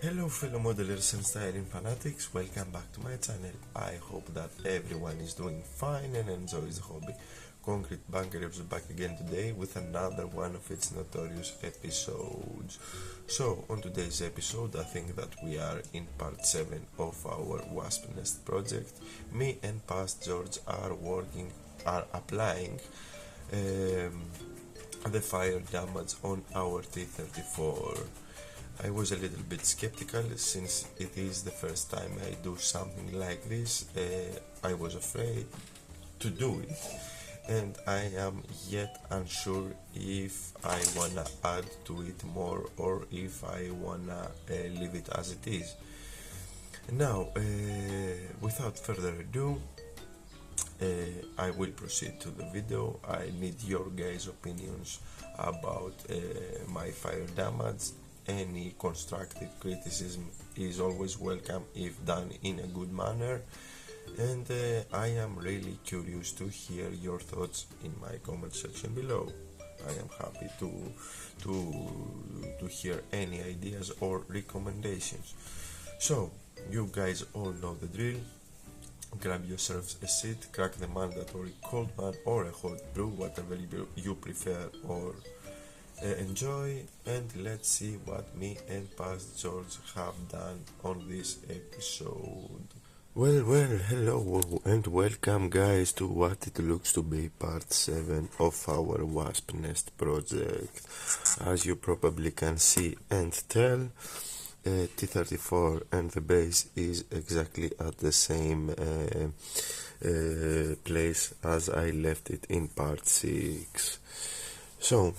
Hello fellow modelers and styling fanatics, welcome back to my channel. I hope that everyone is doing fine and enjoys the hobby. Concrete Bunker is back again today with another one of its notorious episodes. So on today's episode I think that we are in part 7 of our wasp nest project. Me and Past George are applying the fire damage on our T34. I was a little bit skeptical since it is the first time I do something like this. I was afraid to do it, and I am yet unsure if I wanna add to it more or if I wanna leave it as it is. Now, without further ado, I will proceed to the video. I need your guys' opinions about my fire damage. Any constructive criticism is always welcome if done in a good manner, and I am really curious to hear your thoughts in my comment section below. I am happy to hear any ideas or recommendations. So you guys all know the drill. Grab yourselves a seat, crack the mandatory cold one or a hot brew, whatever you prefer or enjoy, and let's see what me and Past George have done on this episode. Well, hello and welcome guys to what it looks to be part 7 of our wasp nest project. As you probably can see and tell, T34 and the base is exactly at the same place as I left it in part 6. So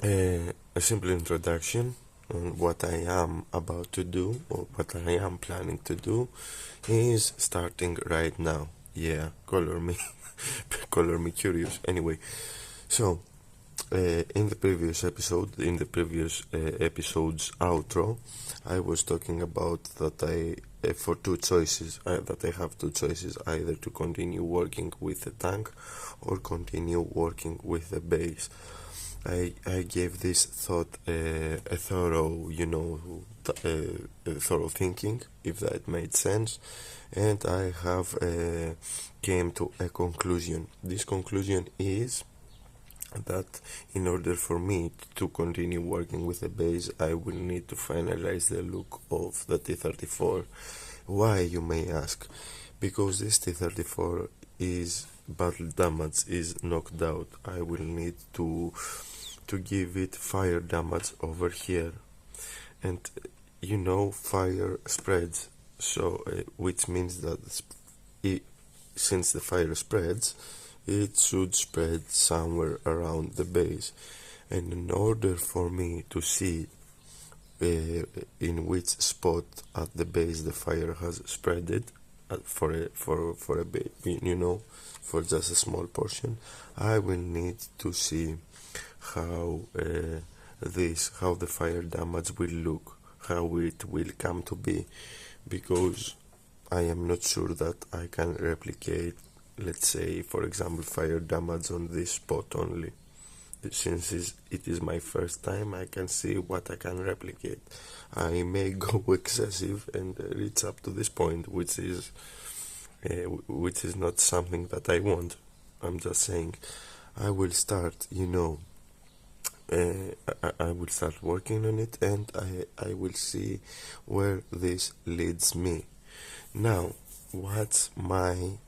a simple introduction on what I am about to do, or what I am planning to do, is starting right now. Yeah, color me color me curious. Anyway, so in the previous episode's outro, I was talking about that I have two choices, either to continue working with the tank or continue working with the base. I gave this thought a thorough, thorough thinking, if that made sense, and I have came to a conclusion. This conclusion is that in order for me to continue working with the base, I will need to finalize the look of the T34. Why, you may ask? Because this T34 is battle damage is knocked out. I will need to give it fire damage over here, and fire spreads, so which means that since the fire spreads, it should spread somewhere around the base, and in order for me to see in which spot at the base the fire has spreaded for a bit, for just a small portion, I will need to see how the fire damage will look, how it will come to be, because I am not sure that I can replicate, let's say, for example, fire damage on this spot only. Since it is my first time, I can see what I can replicate. I may go excessive and reach up to this point, which is not something that I want. I'm just saying I will start, I will start working on it, and I will see where this leads me. Now, what's my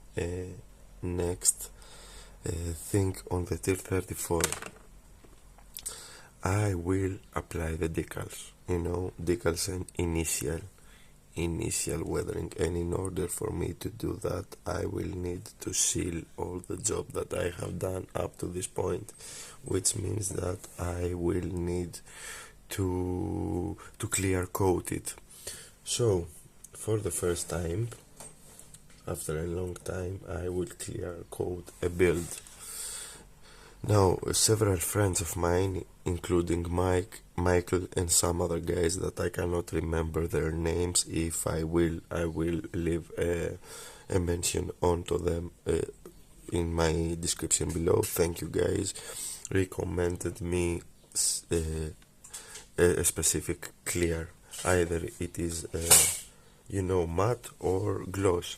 next thing on the T34? I will apply the decals, decals and initial weathering, and in order for me to do that, I will need to seal all the job that I have done up to this point, which means that I will need to clear coat it. So for the first time, after a long time, I will clear coat a build. Now, several friends of mine, including Michael, and some other guys that I cannot remember their names, if I will leave a mention onto them in my description below. Thank you guys. Recommended me a specific clear either it is matte or gloss.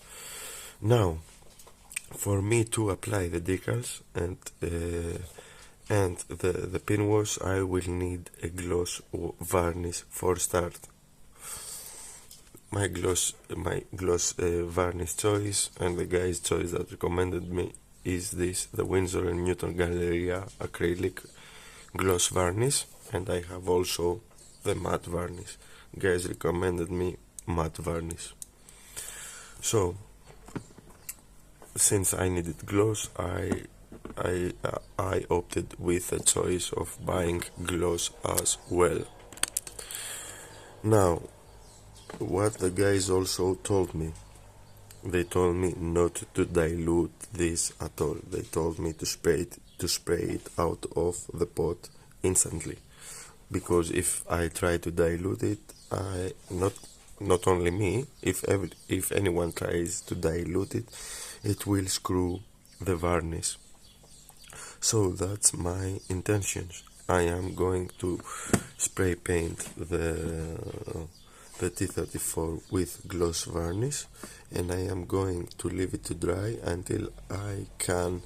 Now, for me to apply the decals and the pin wash, I will need a gloss or varnish for start. My gloss varnish choice and the guy's choice that recommended me is this, the Winsor & Newton Galleria acrylic gloss varnish, and I have also the matte varnish. Guys recommended me matte varnish. So since I needed gloss, I opted with a choice of buying gloss as well. Now, what the guys also told me, they told me not to dilute this at all. They told me to spray it out of the pot instantly, because if I try to dilute it, not only me, if anyone tries to dilute it, it will screw the varnish. So that's my intentions. I am going to spray paint the T34 with gloss varnish, and I am going to leave it to dry until I can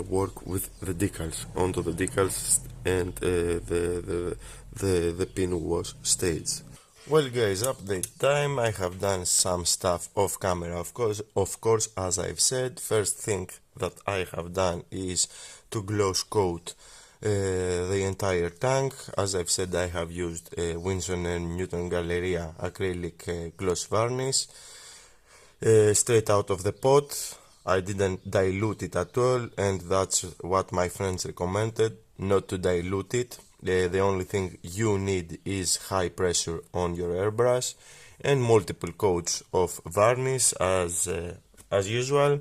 work with the decals, onto the decals and the pin wash stage. Well guys, update time. I have done some stuff off camera, of course, as I've said. First thing that I have done is to gloss coat the entire tank. As I've said, I have used Winsor & Newton Galleria acrylic gloss varnish straight out of the pot. I didn't dilute it at all, and that's what my friends recommended, not to dilute it. The only thing you need is high pressure on your airbrush and multiple coats of varnish as usual.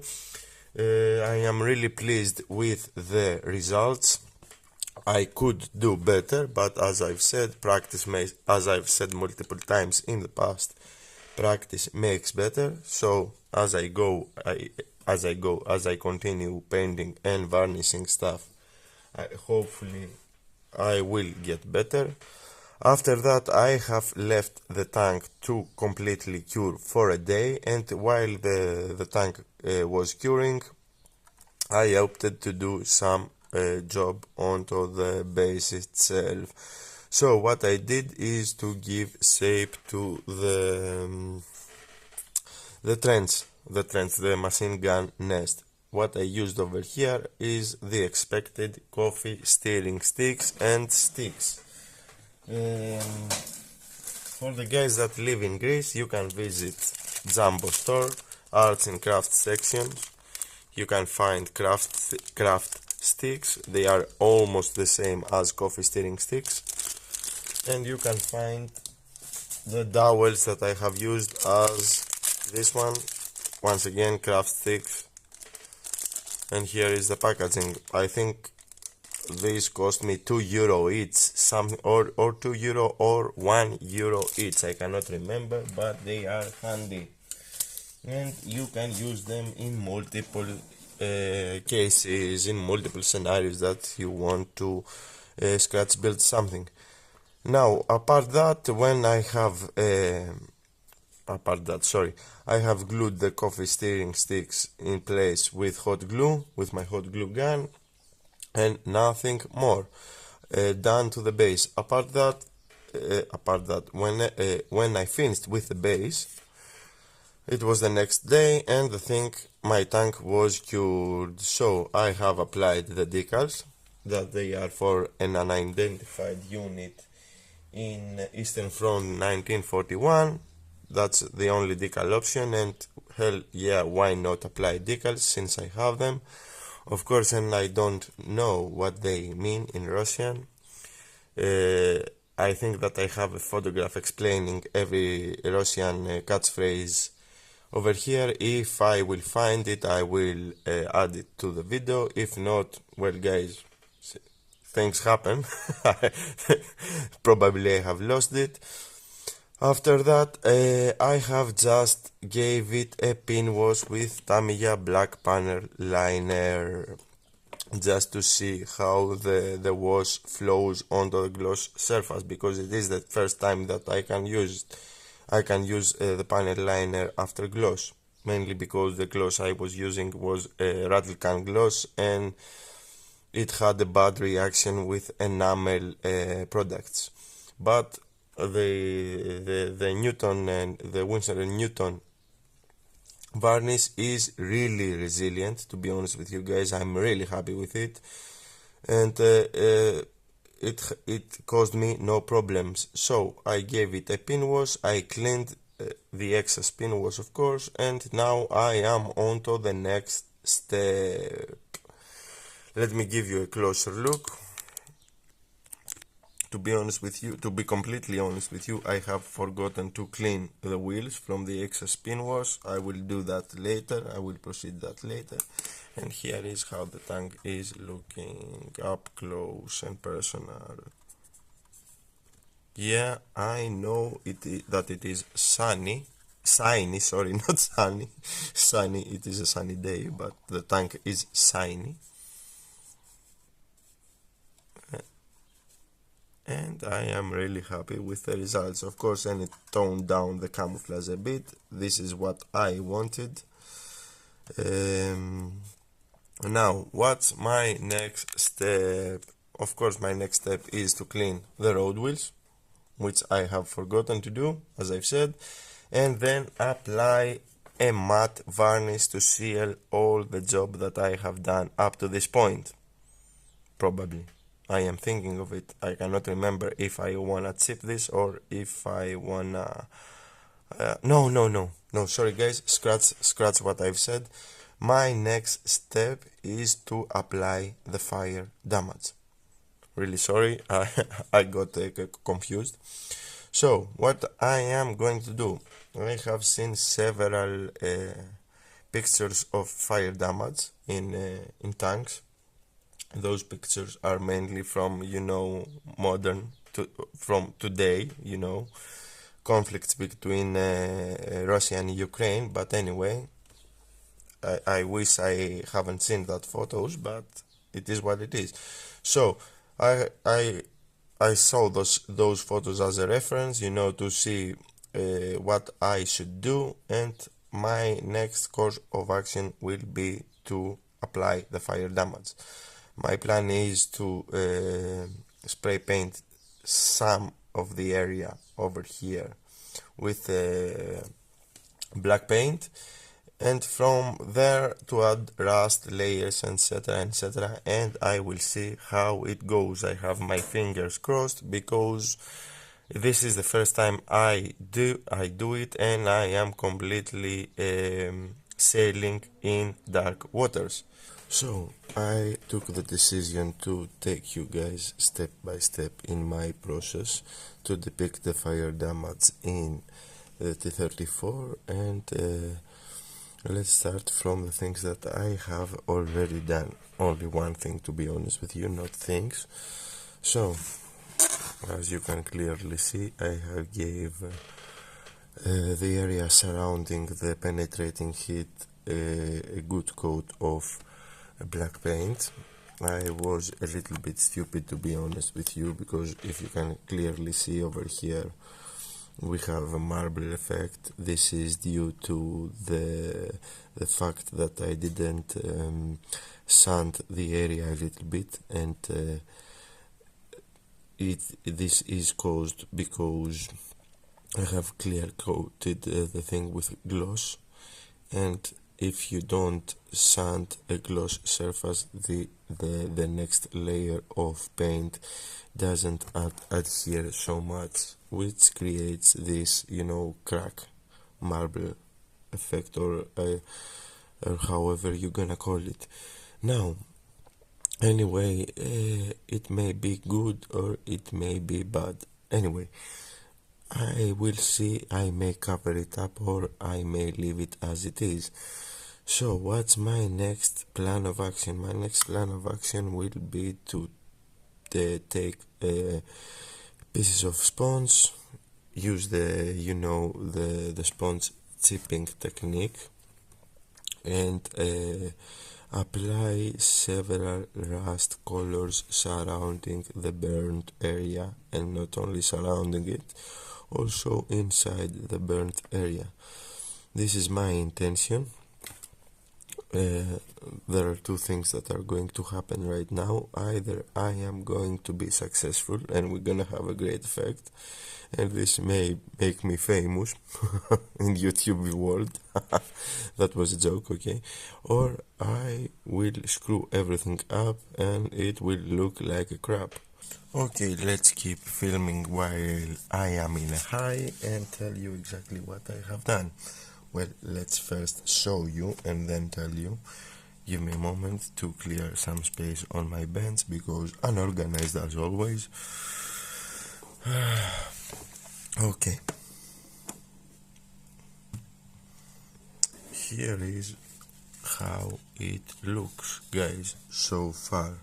I am really pleased with the results. I could do better, but as I've said, as I've said multiple times in the past, practice makes better. So as I continue painting and varnishing stuff, hopefully I will get better. After that, I have left the tank to completely cure for a day, and while the tank was curing, I opted to do some job onto the base itself. So what I did is to give shape to the machine gun nest. What I used over here is the expected coffee steering sticks and sticks. For the guys that live in Greece, you can visit Jumbo Store, Arts and Crafts section. You can find craft sticks. They are almost the same as coffee steering sticks. And you can find the dowels that I have used as this one. Once again, craft sticks. And here is the packaging. I think these cost me €2 each, or €2 or €1 each. I cannot remember, but they are handy, and you can use them in multiple cases, in multiple scenarios that you want to scratch build something. Now, apart that, I have glued the coffee steering sticks in place with hot glue, with my hot glue gun, and nothing more. Done to the base. Apart that, when I finished with the base, it was the next day, and my tank was cured. So I have applied the decals, that they are for an unidentified unit in Eastern Front 1941. That's the only decal option, and hell yeah, why not apply decals since I have them, of course. And I don't know what they mean in Russian. I think that I have a photograph explaining every Russian catchphrase over here. If I will find it, I will add it to the video. If not, well guys, things happen. Probably I have lost it. After that, I have just gave it a pin wash with Tamiya black panel liner. just to see how the wash flows onto the gloss surface, because it is the first time that I can use the panel liner after gloss, mainly because the gloss I was using was a rattle can gloss and it had a bad reaction with enamel products. But the Newton and the Winsor and Newton varnish is really resilient, to be honest with you guys. I'm really happy with it, and it caused me no problems. So I gave it a pin wash, I cleaned the excess pin wash, of course, and now I am on to the next step. Let me give you a closer look. To be completely honest with you, I have forgotten to clean the wheels from the excess pin wash. I will do that later. I will proceed that later. And here is how the tank is looking up close and personal. Yeah, I know that it is shiny, sorry, not sunny. Sunny, it is a sunny day, but the tank is shiny. And I am really happy with the results. Of course, and it toned down the camouflage a bit. This is what I wanted. Now, what's my next step? Of course, my next step is to clean the road wheels, which I have forgotten to do, as I've said, and then apply a matte varnish to seal all the job that I have done up to this point. Probably. I am thinking of it. I cannot remember if I wanna chip this or if I wanna... No, sorry guys, scratch what I've said. My next step is to apply the fire damage. Really sorry, I got confused. So, what I am going to do, I have seen several pictures of fire damage in tanks. Those pictures are mainly from, from today, conflicts between Russia and Ukraine. But anyway, I wish I haven't seen that photos, but it is what it is. So I saw those photos as a reference, to see what I should do, and my next course of action will be to apply the fire damage. My plan is to spray paint some of the area over here with black paint, and from there to add rust layers, etc., and I will see how it goes. I have my fingers crossed, because this is the first time I do it, and I am completely sailing in dark waters. So I took the decision to take you guys step by step in my process to depict the fire damage in the T34, and let's start from the things that I have already done. Only one thing, to be honest with you, not things. So, as you can clearly see, I have gave the area surrounding the penetrating heat a good coat of black paint. I was a little bit stupid, to be honest with you, because if you can clearly see over here, we have a marble effect. This is due to the fact that I didn't sand the area a little bit, and this is caused because I have clear coated the thing with gloss, and if you don't sand a gloss surface, the next layer of paint doesn't adhere so much, which creates this, crack marble effect, or however you're gonna call it. Now, anyway, it may be good or it may be bad. Anyway, I will see. I may cover it up or I may leave it as it is. So what's my next plan of action? My next plan of action will be to take pieces of sponge, use the sponge chipping technique, and Apply several rust colors surrounding the burnt area, and not only surrounding it, also inside the burnt area. This is my intention. There are two things that are going to happen right now. Either I am going to be successful and we're gonna have a great effect, and this may make me famous in YouTube world. That was a joke, okay? Or I will screw everything up and it will look like a crap. Okay, let's keep filming while I am in a high and tell you exactly what I have done. Well, let's first show you and then tell you. Give me a moment to clear some space on my bench because unorganized as always. Okay. Here is how it looks, guys, so far.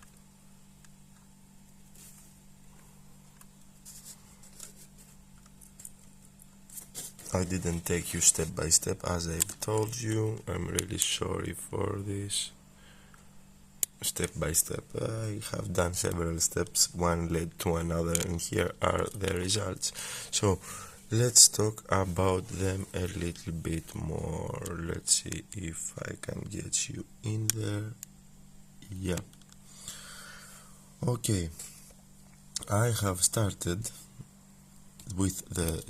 I didn't take you step by step as I've told you. I'm really sorry for this. Step by step. I have done several steps, one led to another, and here are the results. So let's talk about them a little bit more. Let's see if I can get you in there. Yeah. Okay. I have started with the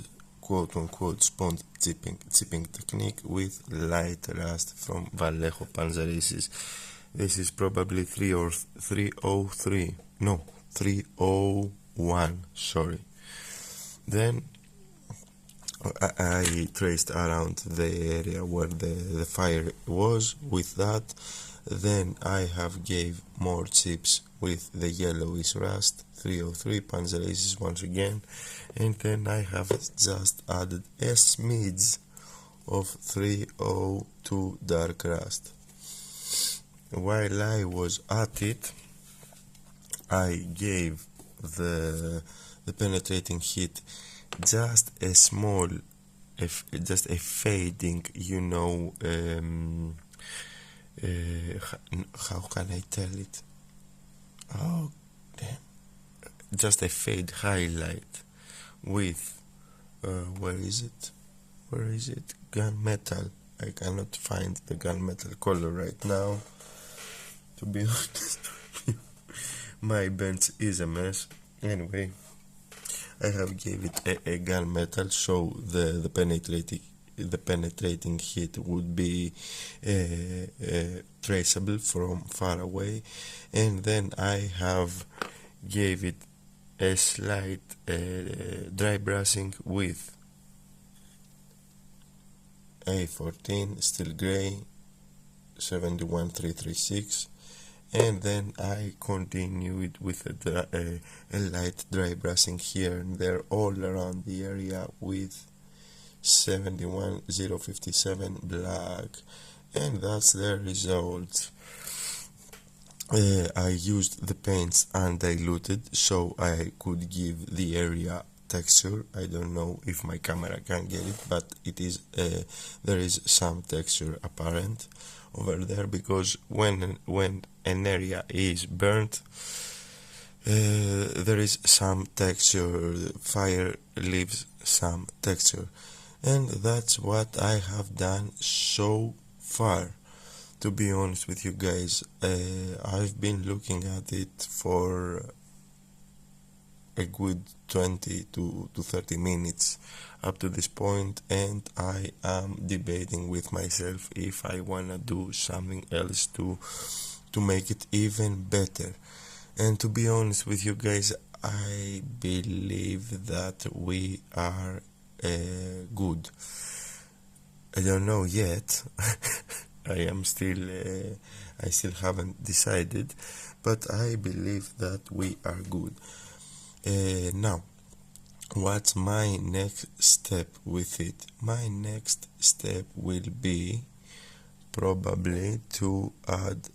quote-unquote sponge chipping technique with light rust from Vallejo Panzeresis. This is probably 303, no, 301, sorry. Then I traced around the area where the fire was with that. Then I have gave more chips with the yellowish rust, 303 Panzeresis once again, and then I have just added a smidge of 302 dark rust. While I was at it, I gave the penetrating heat just a small, just a fading, you know, how can I tell it? Oh, damn. Just a fade highlight with, where is it? Gunmetal. I cannot find the gunmetal color right now. To be honest with you, my bench is a mess. Anyway, I have gave it a gunmetal so the penetrating heat would be traceable from far away, and then I have gave it a slight dry brushing with A14 steel gray 71336, and then I continued with a light dry brushing here and there all around the area with 71057 black, and that's the result. I used the paints undiluted so I could give the area texture. I don't know if my camera can get it, but it is there is some texture apparent over there, because when an area is burnt, there is some texture. Fire leaves some texture, and that's what I have done so far. To be honest with you guys, I've been looking at it for a good 20 to 30 minutes up to this point, and I am debating with myself if I wanna do something else to make it even better. And to be honest with you guys, I believe that we are good. I don't know yet. I still haven't decided, but I believe that we are good. Now, what's my next step with it? My next step will be probably to add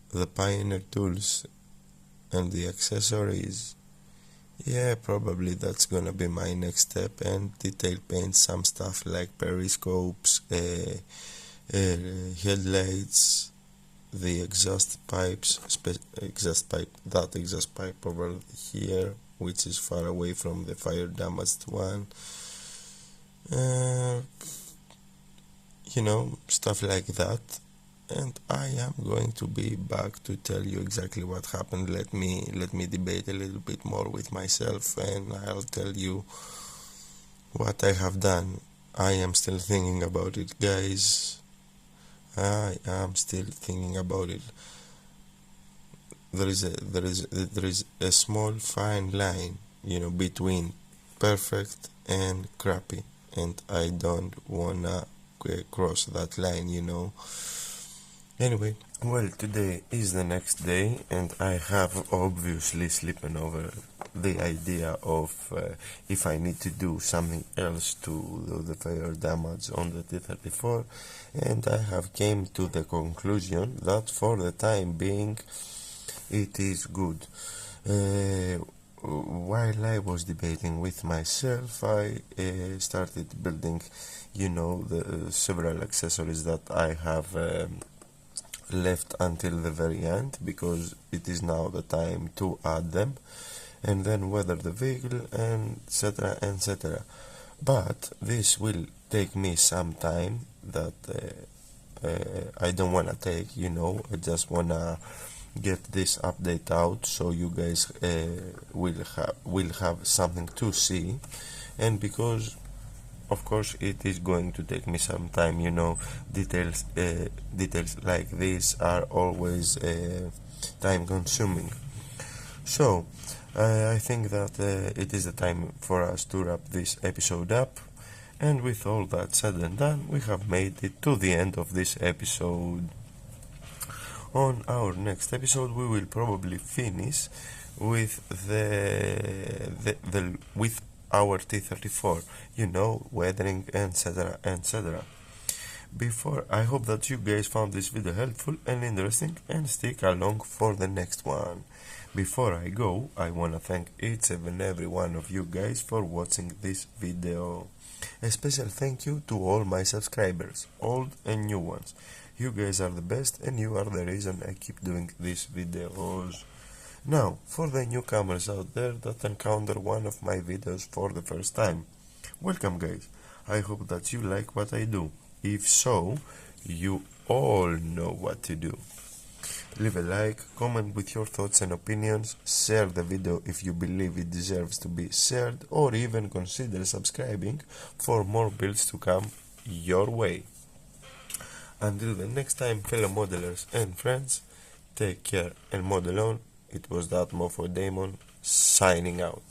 the Pioneer tools and the accessories. Yeah, probably that's gonna be my next step, and detail paint some stuff like periscopes, headlights, the exhaust pipes, that exhaust pipe over here, which is far away from the fire damaged one. You know, stuff like that. And I am going to be back to tell you exactly what happened. Let me debate a little bit more with myself, and I'll tell you what I have done. I am still thinking about it, guys. I am still thinking about it. There is a small fine line, you know, between perfect and crappy, and I don't wanna cross that line, you know. Anyway, well, today is the next day, and I have obviously sleeping over the idea of if I need to do something else to the fire damage on the T34, and I have came to the conclusion that for the time being it is good. While I was debating with myself, I started building, you know, the several accessories that I have left until the very end, because it is now the time to add them, and then weather the vehicle, and etc. But this will take me some time that I don't wanna take, you know. I just wanna get this update out so you guys will have something to see, and because of course it is going to take me some time, you know. Details like this are always time consuming. So I think that it is the time for us to wrap this episode up, and with all that said and done, we have made it to the end of this episode. On our next episode we will probably finish with with our T34, you know, weathering, etc. Before, I hope that you guys found this video helpful and interesting, and stick along for the next one. Before I go, I wanna thank each and every one of you guys for watching this video. A special thank you to all my subscribers, old and new ones. You guys are the best, and you are the reason I keep doing these videos. Now, for the newcomers out there that encounter one of my videos for the first time, welcome guys. I hope that you like what I do. If so, you all know what to do. Leave a like, comment with your thoughts and opinions, share the video if you believe it deserves to be shared, or even consider subscribing for more builds to come your way. Until the next time, fellow modelers and friends, take care and model on. It was that Mofo Damon signing out.